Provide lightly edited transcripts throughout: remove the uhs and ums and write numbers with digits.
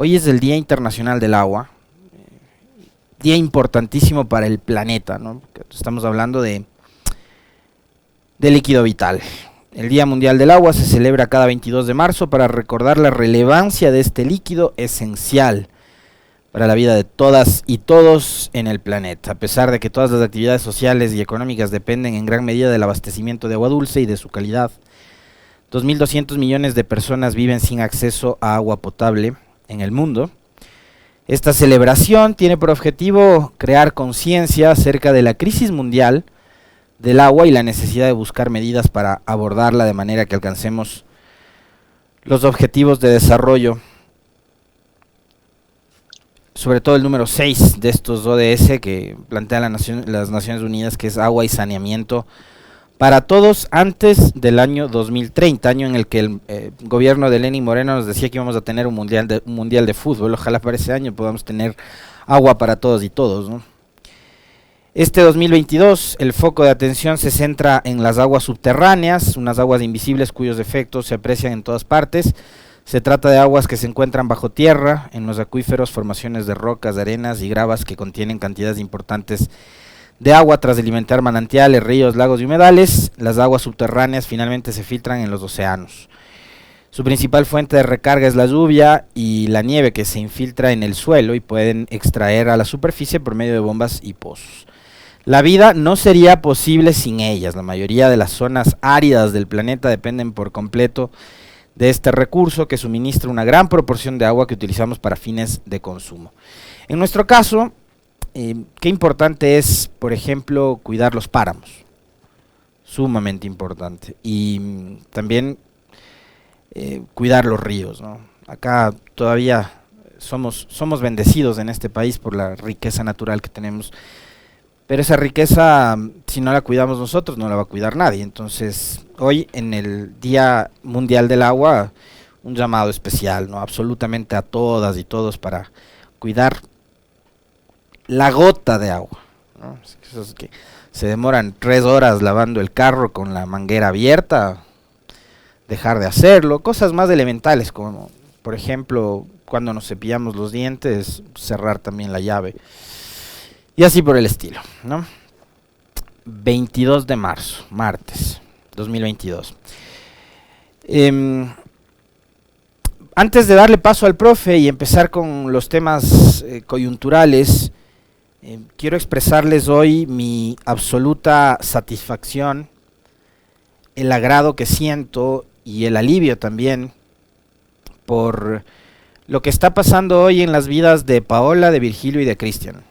Hoy es el Día Internacional del Agua, día importantísimo para el planeta, ¿no? Estamos hablando de líquido vital. El Día Mundial del Agua se celebra cada 22 de marzo para recordar la relevancia de este líquido esencial para la vida de todas y todos en el planeta, a pesar de que todas las actividades sociales y económicas dependen en gran medida del abastecimiento de agua dulce y de su calidad. 2.200 millones de personas viven sin acceso a agua potable en el mundo. Esta celebración tiene por objetivo crear conciencia acerca de la crisis mundial del agua y la necesidad de buscar medidas para abordarla de manera que alcancemos los objetivos de desarrollo, sobre todo el número 6 de estos ODS que plantean las Naciones Unidas, que es agua y saneamiento para todos antes del año 2030, año en el que el gobierno de Lenín Moreno nos decía que íbamos a tener un mundial de fútbol. Ojalá para ese año podamos tener agua para todos y todos, ¿no? Este 2022 el foco de atención se centra en las aguas subterráneas, unas aguas invisibles cuyos efectos se aprecian en todas partes. Se trata de aguas que se encuentran bajo tierra, en los acuíferos, formaciones de rocas, arenas y gravas que contienen cantidades importantes de agua tras alimentar manantiales, ríos, lagos y humedales. Las aguas subterráneas finalmente se filtran en los océanos. Su principal fuente de recarga es la lluvia y la nieve que se infiltra en el suelo y pueden extraer a la superficie por medio de bombas y pozos. La vida no sería posible sin ellas. La mayoría de las zonas áridas del planeta dependen por completo de este recurso que suministra una gran proporción de agua que utilizamos para fines de consumo. En nuestro caso, qué importante es, por ejemplo, cuidar los páramos, sumamente importante, y también cuidar los ríos, ¿no? Acá todavía somos bendecidos en este país por la riqueza natural que tenemos, pero esa riqueza, si no la cuidamos nosotros, no la va a cuidar nadie. Entonces, hoy en el Día Mundial del Agua, un llamado especial, ¿no? Absolutamente a todas y todos para cuidar la gota de agua, ¿no? Esos que se demoran 3 horas lavando el carro con la manguera abierta, dejar de hacerlo, cosas más elementales como, por ejemplo, cuando nos cepillamos los dientes, cerrar también la llave, y así por el estilo, ¿no? 22 de marzo, martes 2022. Antes de darle paso al profe y empezar con los temas coyunturales, quiero expresarles hoy mi absoluta satisfacción, el agrado que siento y el alivio también por lo que está pasando hoy en las vidas de Paola, de Virgilio y de Cristian.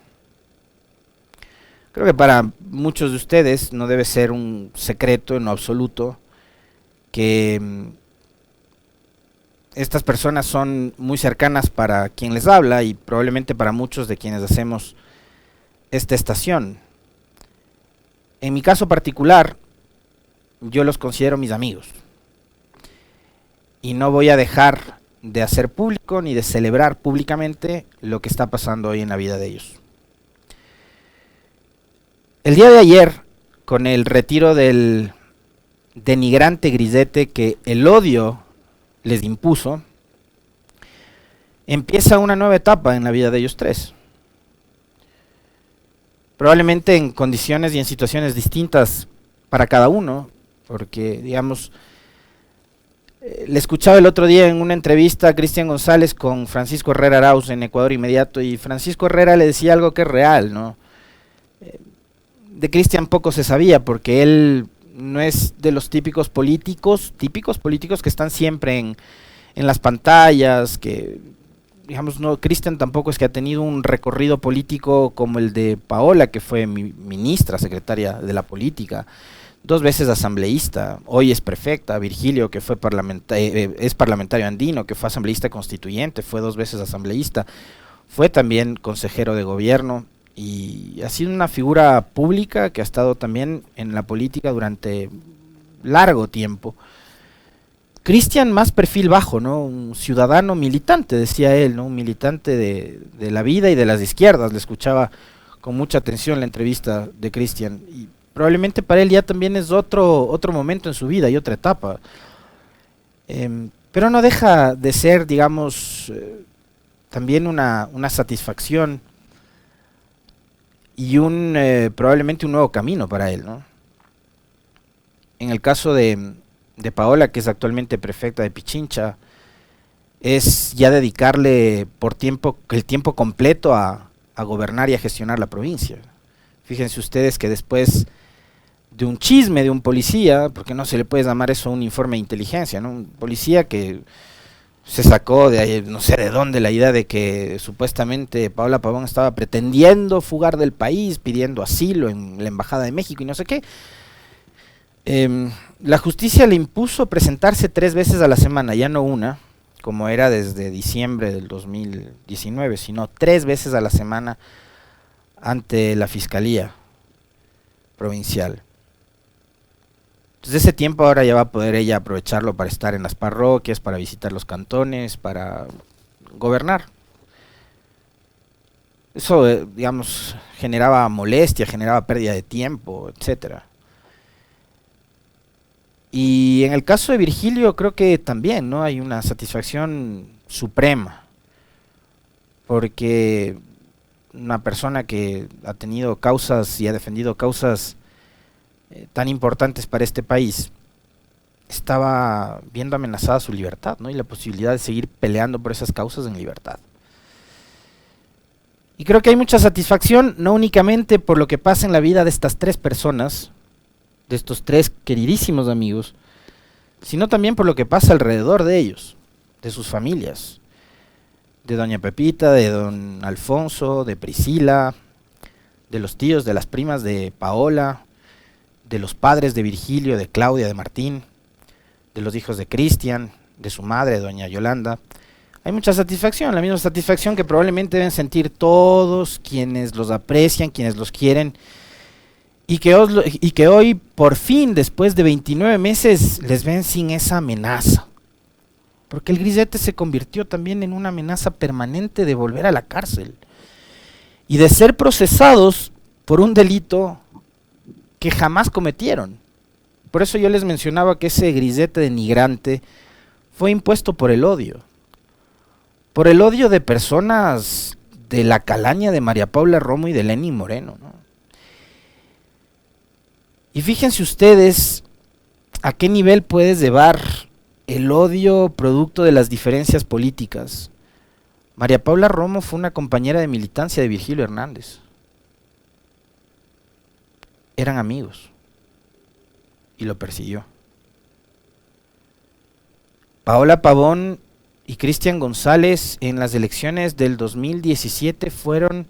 Creo que para muchos de ustedes no debe ser un secreto en lo absoluto que estas personas son muy cercanas para quien les habla y probablemente para muchos de quienes hacemos esta estación. En mi caso particular, yo los considero mis amigos y no voy a dejar de hacer público ni de celebrar públicamente lo que está pasando hoy en la vida de ellos. El día de ayer, con el retiro del denigrante grisete que el odio les impuso, empieza una nueva etapa en la vida de ellos tres. Probablemente en condiciones y en situaciones distintas para cada uno, porque, digamos, le escuchaba el otro día en una entrevista a Cristian González con Francisco Herrera Arauz en Ecuador Inmediato, y Francisco Herrera le decía algo que es real, ¿no? De Cristian poco se sabía, porque él no es de los típicos políticos que están siempre en las pantallas, que, digamos, no, Cristian tampoco es que ha tenido un recorrido político como el de Paola, que fue ministra, secretaria de la política, 2 veces asambleísta, hoy es prefecta. Virgilio, que fue es parlamentario andino, que fue asambleísta constituyente, fue 2 veces asambleísta, fue también consejero de gobierno, y ha sido una figura pública que ha estado también en la política durante largo tiempo. Cristian más perfil bajo, ¿no? Un ciudadano militante, decía él, ¿no? Un militante de la vida y de las izquierdas. Le escuchaba con mucha atención la entrevista de Cristian, y probablemente para él ya también es otro momento en su vida y otra etapa. Pero no deja de ser, digamos, también una satisfacción y probablemente un nuevo camino para él, ¿no? En el caso de Paola, que es actualmente prefecta de Pichincha, es ya dedicarle el tiempo completo a gobernar y a gestionar la provincia. Fíjense ustedes que después de un chisme de un policía, porque no se le puede llamar eso un informe de inteligencia, ¿no? Un policía que se sacó de ahí, no sé de dónde, la idea de que supuestamente Paola Pavón estaba pretendiendo fugar del país, pidiendo asilo en la Embajada de México y no sé qué. La justicia le impuso presentarse 3 veces a la semana, ya no una, como era desde diciembre del 2019, sino 3 veces a la semana ante la Fiscalía Provincial. Entonces ese tiempo ahora ya va a poder ella aprovecharlo para estar en las parroquias, para visitar los cantones, para gobernar. Eso, digamos, generaba molestia, generaba pérdida de tiempo, etcétera. Y en el caso de Virgilio creo que también, ¿no? Hay una satisfacción suprema, porque una persona que ha tenido causas y ha defendido causas tan importantes para este país, estaba viendo amenazada su libertad, ¿no? Y la posibilidad de seguir peleando por esas causas en libertad. Y creo que hay mucha satisfacción, no únicamente por lo que pasa en la vida de estas 3 personas, de estos 3 queridísimos amigos, sino también por lo que pasa alrededor de ellos, de sus familias, de doña Pepita, de don Alfonso, de Priscila, de los tíos, de las primas de Paola, de los padres de Virgilio, de Claudia, de Martín, de los hijos de Cristian, de su madre, doña Yolanda. Hay mucha satisfacción, la misma satisfacción que probablemente deben sentir todos quienes los aprecian, quienes los quieren, y que hoy, por fin, después de 29 meses, les ven sin esa amenaza. Porque el Grisete se convirtió también en una amenaza permanente de volver a la cárcel y de ser procesados por un delito que jamás cometieron. Por eso yo les mencionaba que ese Grisete denigrante fue impuesto por el odio de personas de la calaña de María Paula Romo y de Lenín Moreno, ¿no? Y fíjense ustedes a qué nivel puedes llevar el odio producto de las diferencias políticas. María Paula Romo fue una compañera de militancia de Virgilio Hernández. Eran amigos y lo persiguió. Paola Pavón y Cristian González en las elecciones del 2017 fueron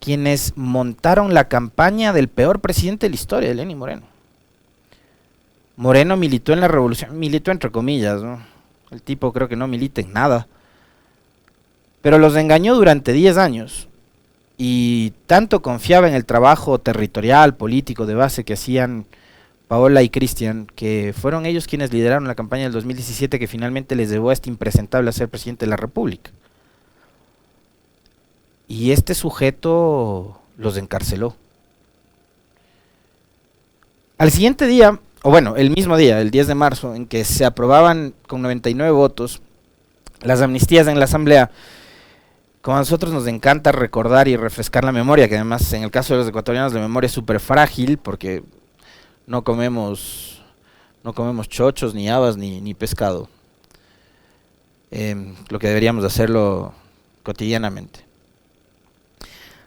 quienes montaron la campaña del peor presidente de la historia, de Lenín Moreno. Moreno militó en la revolución, militó entre comillas, ¿no? El tipo creo que no milita en nada, pero los engañó durante 10 años y tanto confiaba en el trabajo territorial, político, de base que hacían Paola y Cristian, que fueron ellos quienes lideraron la campaña del 2017 que finalmente les llevó a este impresentable a ser presidente de la República. Y este sujeto los encarceló. Al siguiente día, o bueno, el mismo día, el 10 de marzo, en que se aprobaban con 99 votos las amnistías en la Asamblea, como a nosotros nos encanta recordar y refrescar la memoria, que además en el caso de los ecuatorianos la memoria es súper frágil, porque no comemos chochos, ni habas, ni pescado, lo que deberíamos hacerlo cotidianamente.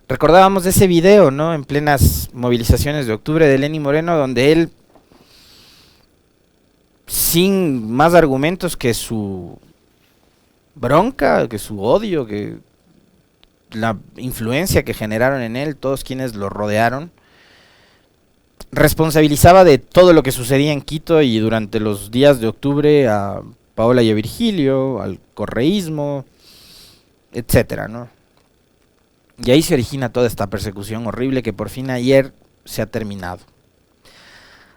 Recordábamos ese video, ¿no? En plenas movilizaciones de octubre de Lenín Moreno, donde él, sin más argumentos que su bronca, que su odio, que la influencia que generaron en él todos quienes lo rodearon, responsabilizaba de todo lo que sucedía en Quito y durante los días de octubre a Paola y a Virgilio, al correísmo, etcétera, ¿no? Y ahí se origina toda esta persecución horrible que por fin ayer se ha terminado.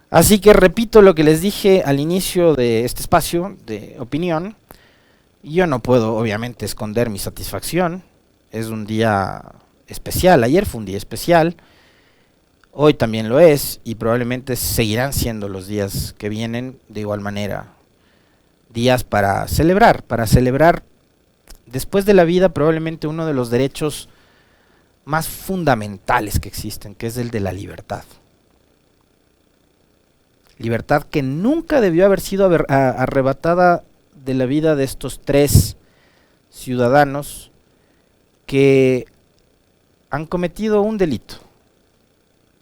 Así que repito lo que les dije al inicio de este espacio de opinión. Yo no puedo obviamente esconder mi satisfacción. Es un día especial. Ayer fue un día especial. Hoy también lo es y probablemente seguirán siendo los días que vienen de igual manera. Días para celebrar después de la vida probablemente uno de los derechos más fundamentales que existen, que es el de la libertad. Libertad que nunca debió haber sido arrebatada de la vida de estos 3 ciudadanos que han cometido un delito,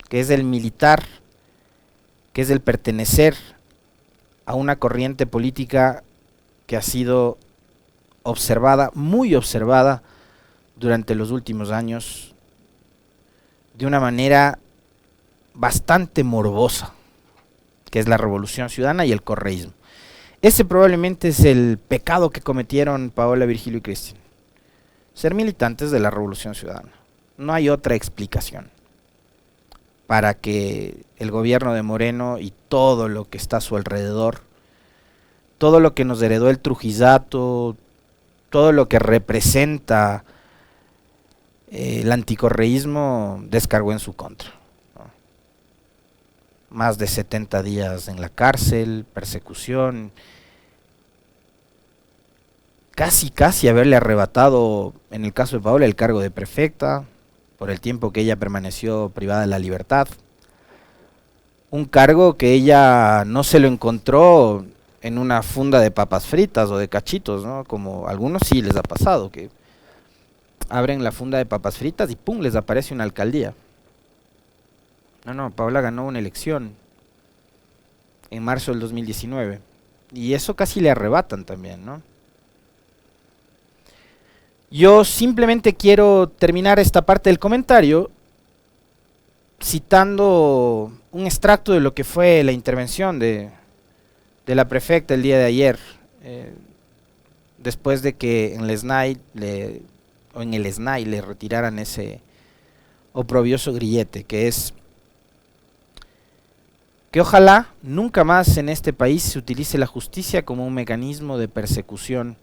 que es el militar, que es el pertenecer a una corriente política que ha sido observada, muy observada, durante los últimos años, de una manera bastante morbosa, que es la Revolución Ciudadana y el correísmo. Ese probablemente es el pecado que cometieron Paola, Virgilio y Cristian. Ser militantes de la Revolución Ciudadana. No hay otra explicación para que el gobierno de Moreno y todo lo que está a su alrededor, todo lo que nos heredó el trujillato, todo lo que representa el anticorreísmo, descargó en su contra, ¿no? Más de 70 días en la cárcel, persecución, casi haberle arrebatado, en el caso de Paola, el cargo de prefecta, por el tiempo que ella permaneció privada de la libertad. Un cargo que ella no se lo encontró en una funda de papas fritas o de cachitos, ¿no? Como a algunos sí les ha pasado, que abren la funda de papas fritas y ¡pum!, les aparece una alcaldía. No, Paola ganó una elección en marzo del 2019. Y eso casi le arrebatan también, ¿no? Yo simplemente quiero terminar esta parte del comentario citando un extracto de lo que fue la intervención de la prefecta el día de ayer, después de que en el SNAI le retiraran ese oprobioso grillete, que es que ojalá nunca más en este país se utilice la justicia como un mecanismo de persecución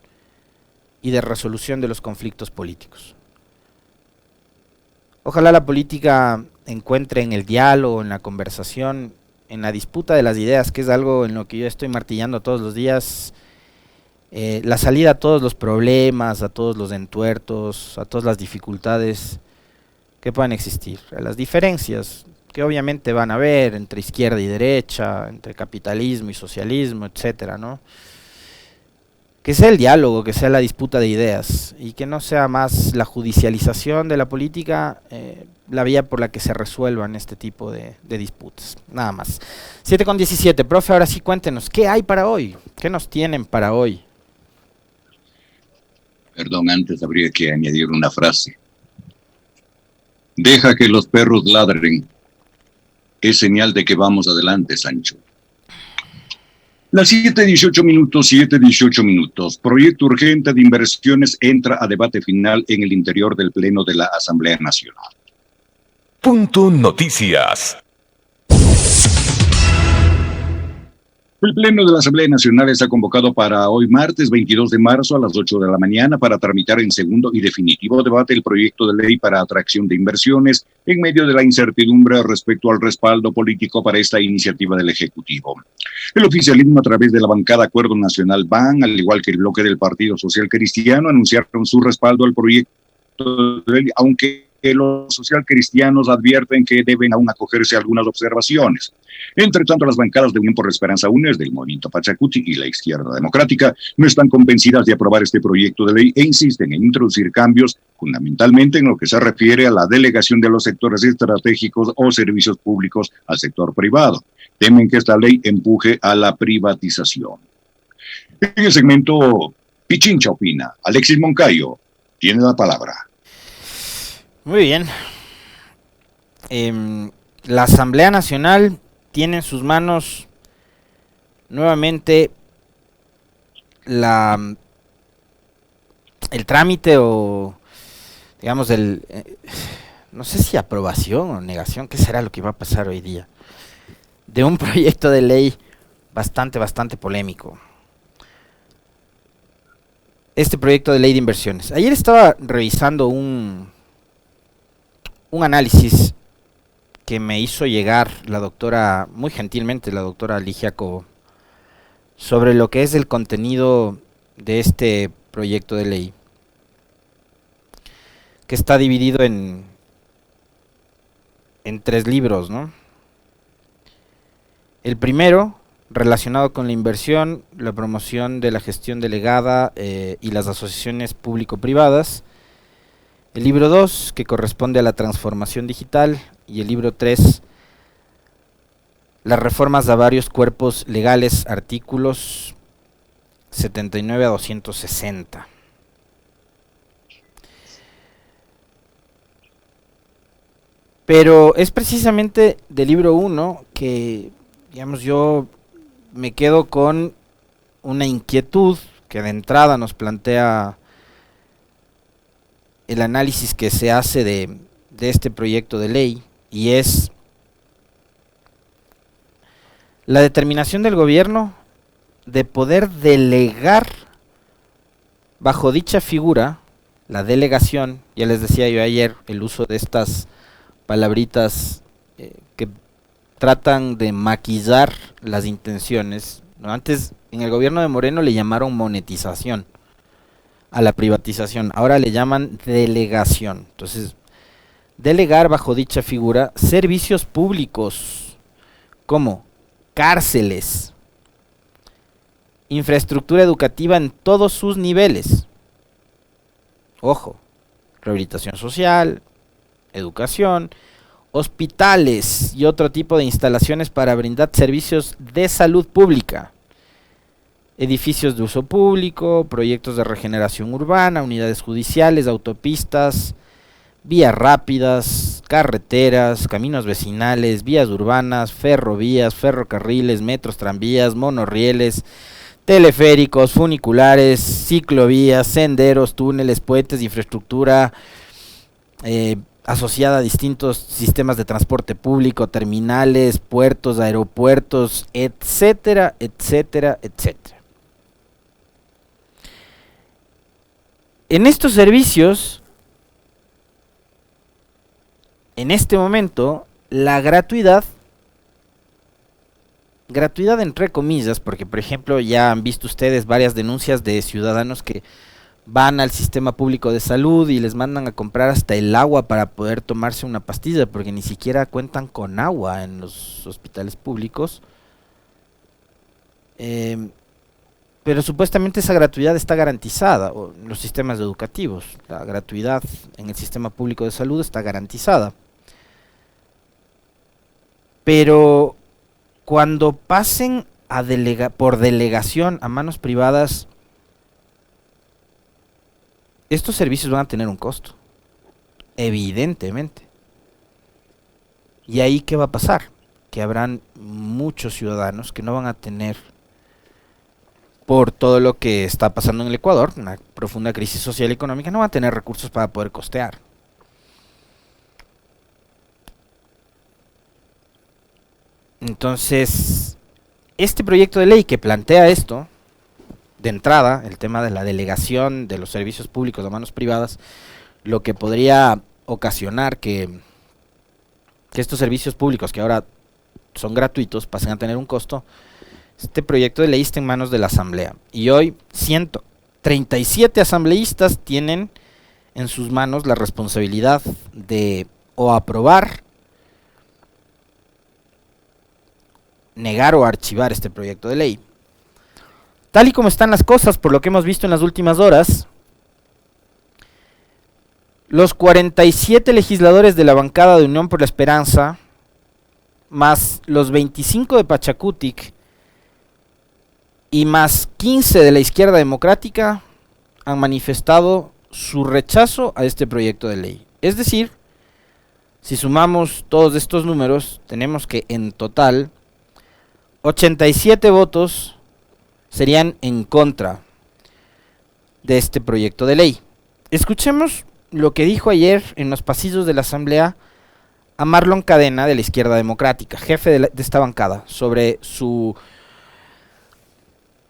y de resolución de los conflictos políticos. Ojalá la política encuentre en el diálogo, en la conversación, en la disputa de las ideas, que es algo en lo que yo estoy martillando todos los días, la salida a todos los problemas, a todos los entuertos, a todas las dificultades que puedan existir, a las diferencias que obviamente van a haber entre izquierda y derecha, entre capitalismo y socialismo, etcétera, ¿no? Que sea el diálogo, que sea la disputa de ideas y que no sea más la judicialización de la política la vía por la que se resuelvan este tipo de disputas. Nada más. 7:17, profe, ahora sí cuéntenos, ¿qué hay para hoy? ¿Qué nos tienen para hoy? Perdón, antes habría que añadir una frase. Deja que los perros ladren. Es señal de que vamos adelante, Sancho. Las 7:18 minutos. Proyecto urgente de inversiones entra a debate final en el interior del Pleno de la Asamblea Nacional. Punto Noticias. El Pleno de la Asamblea Nacional está convocado para hoy martes 22 de marzo a las 8 de la mañana para tramitar en segundo y definitivo debate el proyecto de ley para atracción de inversiones en medio de la incertidumbre respecto al respaldo político para esta iniciativa del Ejecutivo. El oficialismo a través de la bancada Acuerdo Nacional BAN, al igual que el bloque del Partido Social Cristiano, anunciaron su respaldo al proyecto de ley, aunque los socialcristianos advierten que deben aún acogerse a algunas observaciones. Entre tanto, las bancadas de Unión por la Esperanza UNES, del Movimiento Pachacuti y la Izquierda Democrática no están convencidas de aprobar este proyecto de ley e insisten en introducir cambios, fundamentalmente en lo que se refiere a la delegación de los sectores estratégicos o servicios públicos al sector privado. Temen que esta ley empuje a la privatización. En el segmento Pichincha opina, Alexis Moncayo tiene la palabra. Muy bien. La Asamblea Nacional tiene en sus manos nuevamente el trámite o digamos no sé si aprobación o negación, ¿qué será lo que va a pasar hoy día? De un proyecto de ley bastante polémico. Este proyecto de ley de inversiones. Ayer estaba revisando un análisis que me hizo llegar la doctora, muy gentilmente la doctora Ligia Cobo, sobre lo que es el contenido de este proyecto de ley. que está dividido en 3 libros, ¿no? El primero, relacionado con la inversión, la promoción de la gestión delegada y las asociaciones público-privadas. El libro 2, que corresponde a la transformación digital. Y el libro 3, las reformas a varios cuerpos legales, artículos 79 a 260. Pero es precisamente del libro 1 que, digamos, yo me quedo con una inquietud que de entrada nos plantea el análisis que se hace de este proyecto de ley, y es la determinación del gobierno de poder delegar bajo dicha figura, la delegación. Ya les decía yo ayer el uso de estas palabritas que tratan de maquillar las intenciones, ¿no? Antes en el gobierno de Moreno le llamaron monetización a la privatización, ahora le llaman delegación. Entonces, delegar bajo dicha figura servicios públicos como cárceles, infraestructura educativa en todos sus niveles, ojo, rehabilitación social, educación, hospitales y otro tipo de instalaciones para brindar servicios de salud pública, edificios de uso público, proyectos de regeneración urbana, unidades judiciales, autopistas, vías rápidas, carreteras, caminos vecinales, vías urbanas, ferrovías, ferrocarriles, metros, tranvías, monorrieles, teleféricos, funiculares, ciclovías, senderos, túneles, puentes, infraestructura asociada a distintos sistemas de transporte público, terminales, puertos, aeropuertos, etcétera, etcétera, etcétera. En estos servicios, en este momento, la gratuidad entre comillas, porque por ejemplo ya han visto ustedes varias denuncias de ciudadanos que van al sistema público de salud y les mandan a comprar hasta el agua para poder tomarse una pastilla, porque ni siquiera cuentan con agua en los hospitales públicos. Pero supuestamente esa gratuidad está garantizada, o en los sistemas educativos, la gratuidad en el sistema público de salud está garantizada. Pero cuando pasen a por delegación a manos privadas, estos servicios van a tener un costo, evidentemente. ¿Y ahí qué va a pasar? Que habrán muchos ciudadanos que no van a tener, por todo lo que está pasando en el Ecuador, una profunda crisis social y económica, no van a tener recursos para poder costear. Entonces, este proyecto de ley que plantea esto, de entrada, el tema de la delegación de los servicios públicos a manos privadas, lo que podría ocasionar que estos servicios públicos, que ahora son gratuitos, pasen a tener un costo. Este proyecto de ley está en manos de la Asamblea, y hoy 137 asambleístas tienen en sus manos la responsabilidad de o aprobar, negar o archivar este proyecto de ley. Tal y como están las cosas, por lo que hemos visto en las últimas horas, los 47 legisladores de la bancada de Unión por la Esperanza, más los 25 de Pachacutic y más 15 de la Izquierda Democrática, han manifestado su rechazo a este proyecto de ley. Es decir, si sumamos todos estos números, tenemos que en total 87 votos serían en contra de este proyecto de ley. Escuchemos lo que dijo ayer en los pasillos de la Asamblea a Marlon Cadena, de la Izquierda Democrática, jefe de esta bancada, sobre su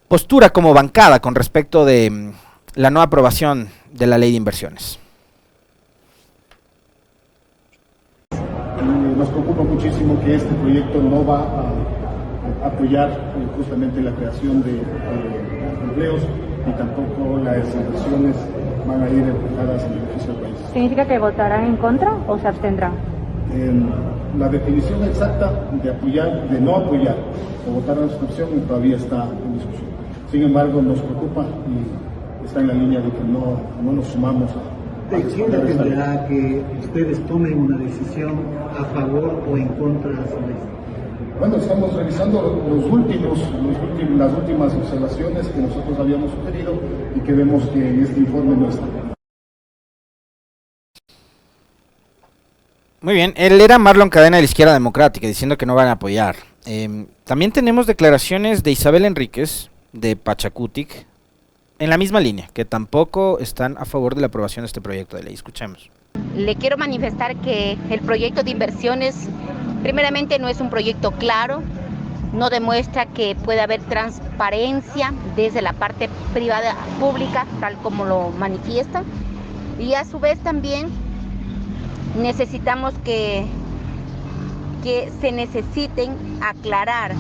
postura como bancada con respecto de la no aprobación de la ley de inversiones. Nos preocupa muchísimo que este proyecto no va a apoyar justamente la creación de empleos, ni tampoco las inversiones van a ir enfocadas en beneficio del país. ¿Significa que votarán en contra o se abstendrán? La definición exacta de apoyar, de no apoyar o votar en abstención todavía está en discusión. Sin embargo, nos preocupa y está en la línea de que no nos sumamos a ¿De quién dependerá que ustedes tomen una decisión a favor o en contra sobre esto? Bueno, estamos revisando las últimas observaciones que nosotros habíamos sugerido y que vemos que en este informe no está. Muy bien, él era Marlon Cadena de la Izquierda Democrática, diciendo que no van a apoyar. También tenemos declaraciones de Isabel Enríquez, de Pachacutic, en la misma línea, que tampoco están a favor de la aprobación de este proyecto de ley. Escuchemos. Le quiero manifestar que el proyecto de inversiones, primeramente, no es un proyecto claro, no demuestra que puede haber transparencia desde la parte privada pública, tal como lo manifiesta, y a su vez también necesitamos que se necesiten aclarar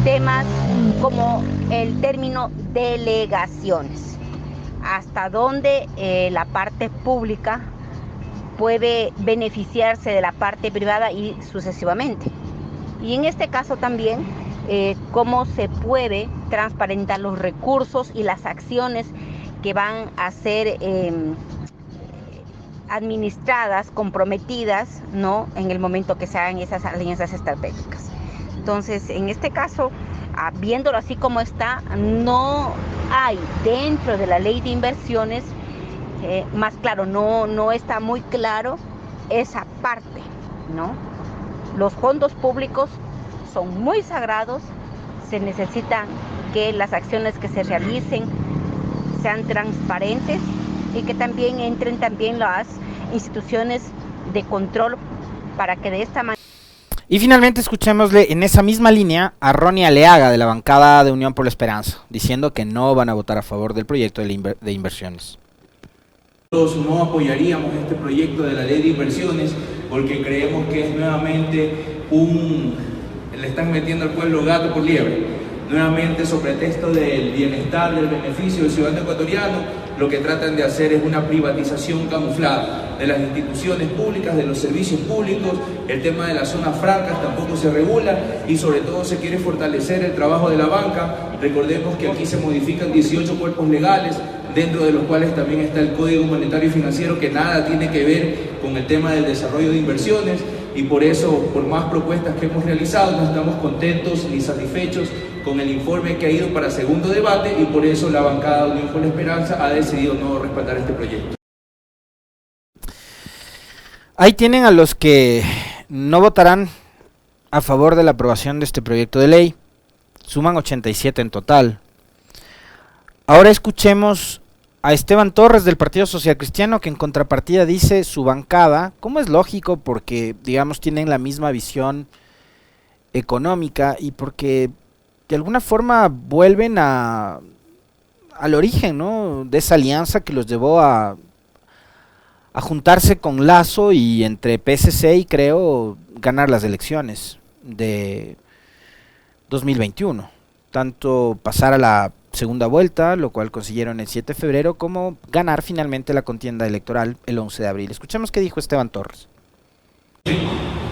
temas como el término delegaciones, hasta dónde la parte pública puede beneficiarse de la parte privada y sucesivamente. Y en este caso también, cómo se puede transparentar los recursos y las acciones que van a ser administradas, comprometidas, ¿no?, en el momento que se hagan esas alianzas estratégicas. Entonces, en este caso, viéndolo así como está, no hay dentro de la ley de inversiones, más claro, no está muy claro esa parte, ¿no? Los fondos públicos son muy sagrados, se necesita que las acciones que se realicen sean transparentes y que también entren también las instituciones de control para que de esta manera... Y finalmente escuchémosle en esa misma línea a Ronnie Aleaga, de la bancada de Unión por la Esperanza, diciendo que no van a votar a favor del proyecto de inversiones. Nosotros no apoyaríamos este proyecto de la ley de inversiones porque creemos que es nuevamente le están metiendo al pueblo gato por liebre. Nuevamente, sobre pretexto del bienestar, del beneficio del ciudadano ecuatoriano, lo que tratan de hacer es una privatización camuflada de las instituciones públicas, de los servicios públicos. El tema de las zonas francas tampoco se regula y sobre todo se quiere fortalecer el trabajo de la banca. Recordemos que aquí se modifican 18 cuerpos legales, dentro de los cuales también está el Código Monetario y Financiero, que nada tiene que ver con el tema del desarrollo de inversiones, y por eso, por más propuestas que hemos realizado, no estamos contentos ni satisfechos con el informe que ha ido para segundo debate, y por eso la bancada de Unión por la Esperanza ha decidido no respaldar este proyecto. Ahí tienen a los que no votarán a favor de la aprobación de este proyecto de ley. Suman 87 en total. Ahora escuchemos a Esteban Torres del Partido Social Cristiano, que en contrapartida dice su bancada, como es lógico, porque digamos tienen la misma visión económica y porque de alguna forma vuelven al origen, ¿no?, de esa alianza que los llevó a juntarse con Lasso y entre PSC y Creo ganar las elecciones de 2021, tanto pasar a la segunda vuelta, lo cual consiguieron el 7 de febrero, como ganar finalmente la contienda electoral el 11 de abril. Escuchemos qué dijo Esteban Torres.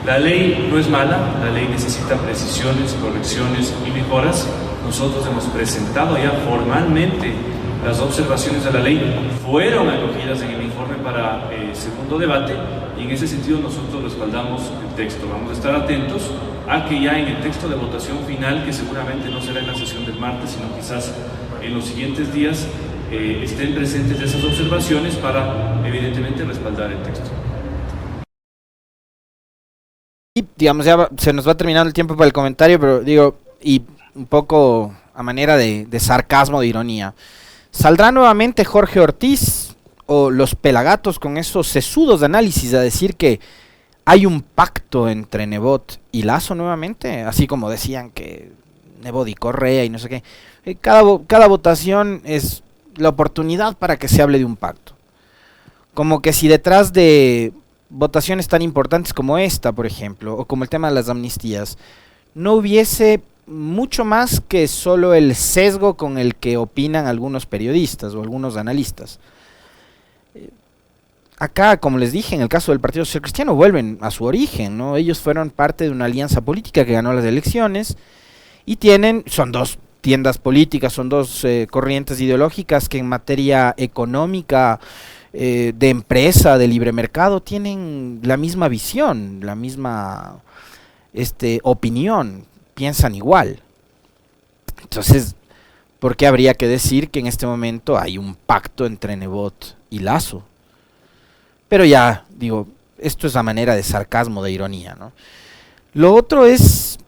La ley no es mala, la ley necesita precisiones, correcciones y mejoras. Nosotros hemos presentado ya formalmente las observaciones de la ley, fueron acogidas en el informe para segundo debate, y en ese sentido nosotros respaldamos el texto. Vamos a estar atentos a que ya en el texto de votación final, que seguramente no será en la sesión del martes, sino quizás en los siguientes días, estén presentes esas observaciones para evidentemente respaldar el texto. Y digamos, ya se nos va terminando el tiempo para el comentario, pero digo, y un poco a manera de sarcasmo, de ironía, ¿saldrá nuevamente Jorge Ortiz o los pelagatos con esos sesudos de análisis a decir que hay un pacto entre Nebot y Lasso nuevamente? Así como decían que Nebot y Correa y no sé qué. Cada votación es la oportunidad para que se hable de un pacto. Como que si detrás de votaciones tan importantes como esta, por ejemplo, o como el tema de las amnistías, no hubiese mucho más que solo el sesgo con el que opinan algunos periodistas o algunos analistas. acá, como les dije, en el caso del Partido Social Cristiano, vuelven a su origen, ¿no? Ellos fueron parte de una alianza política que ganó las elecciones y son dos tiendas políticas, son dos corrientes ideológicas que en materia económica, de empresa, de libre mercado, tienen la misma visión, la misma opinión, piensan igual. Entonces, ¿por qué habría que decir que en este momento hay un pacto entre Nebot y Lasso? Pero ya, digo, esto es a manera de sarcasmo, de ironía, ¿no? Lo otro es,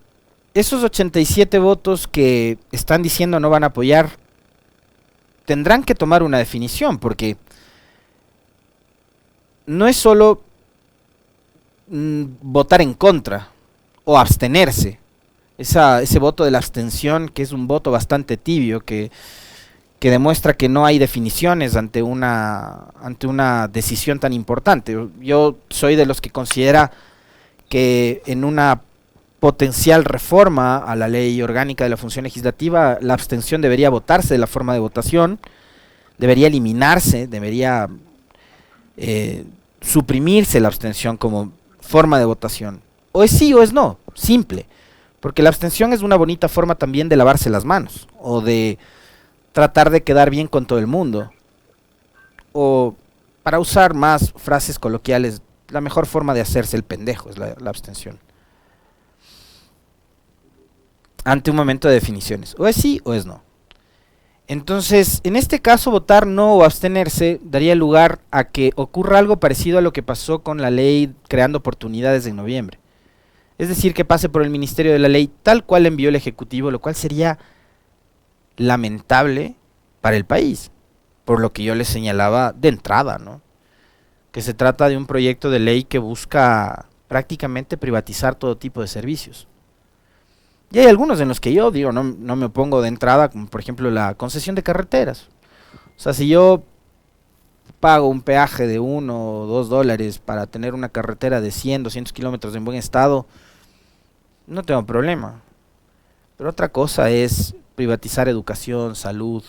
esos 87 votos que están diciendo no van a apoyar, tendrán que tomar una definición, porque no es solo votar en contra o abstenerse. Ese voto de la abstención, que es un voto bastante tibio, que demuestra que no hay definiciones ante una decisión tan importante. Yo soy de los que considera que en una potencial reforma a la ley orgánica de la función legislativa, la abstención debería votarse de la forma de votación, debería eliminarse, debería suprimirse la abstención como forma de votación. O es sí o es no, simple. Porque la abstención es una bonita forma también de lavarse las manos, o de tratar de quedar bien con todo el mundo, o para usar más frases coloquiales, la mejor forma de hacerse el pendejo es la abstención. Ante un momento de definiciones, o es sí o es no. Entonces, en este caso, votar no o abstenerse daría lugar a que ocurra algo parecido a lo que pasó con la ley creando oportunidades en noviembre. Es decir, que pase por el Ministerio de la Ley tal cual envió el Ejecutivo, lo cual sería lamentable para el país, por lo que yo les señalaba de entrada, ¿no? Que se trata de un proyecto de ley que busca prácticamente privatizar todo tipo de servicios. Y hay algunos en los que yo digo, no me opongo de entrada, como por ejemplo la concesión de carreteras. O sea, si yo pago un peaje de $1 o $2 para tener una carretera de 100, 200 kilómetros en buen estado, no tengo problema. Pero otra cosa es privatizar educación, salud,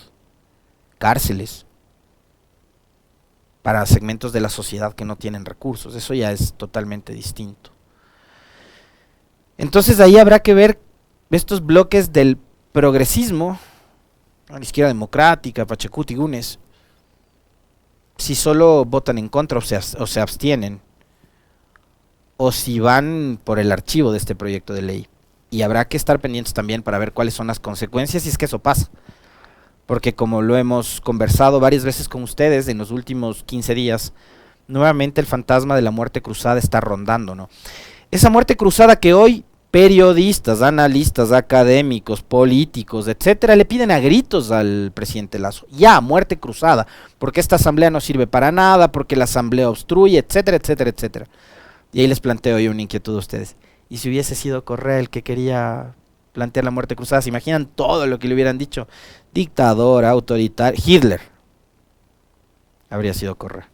cárceles, para segmentos de la sociedad que no tienen recursos. Eso ya es totalmente distinto. Entonces ahí habrá que ver estos bloques del progresismo, a la izquierda democrática, Pachacuti, Gunes, si solo votan en contra o se abstienen, o si van por el archivo de este proyecto de ley. Y habrá que estar pendientes también para ver cuáles son las consecuencias si es que eso pasa. Porque como lo hemos conversado varias veces con ustedes en los últimos 15 días, nuevamente el fantasma de la muerte cruzada está rondando, ¿no? Esa muerte cruzada que hoy periodistas, analistas, académicos, políticos, etcétera, le piden a gritos al presidente Lasso. Ya, muerte cruzada, porque esta asamblea no sirve para nada, porque la asamblea obstruye, etcétera, etcétera, etcétera. Y ahí les planteo yo una inquietud a ustedes. ¿Y si hubiese sido Correa el que quería plantear la muerte cruzada? ¿Se imaginan todo lo que le hubieran dicho? Dictador, autoritario, Hitler. Habría sido Correa.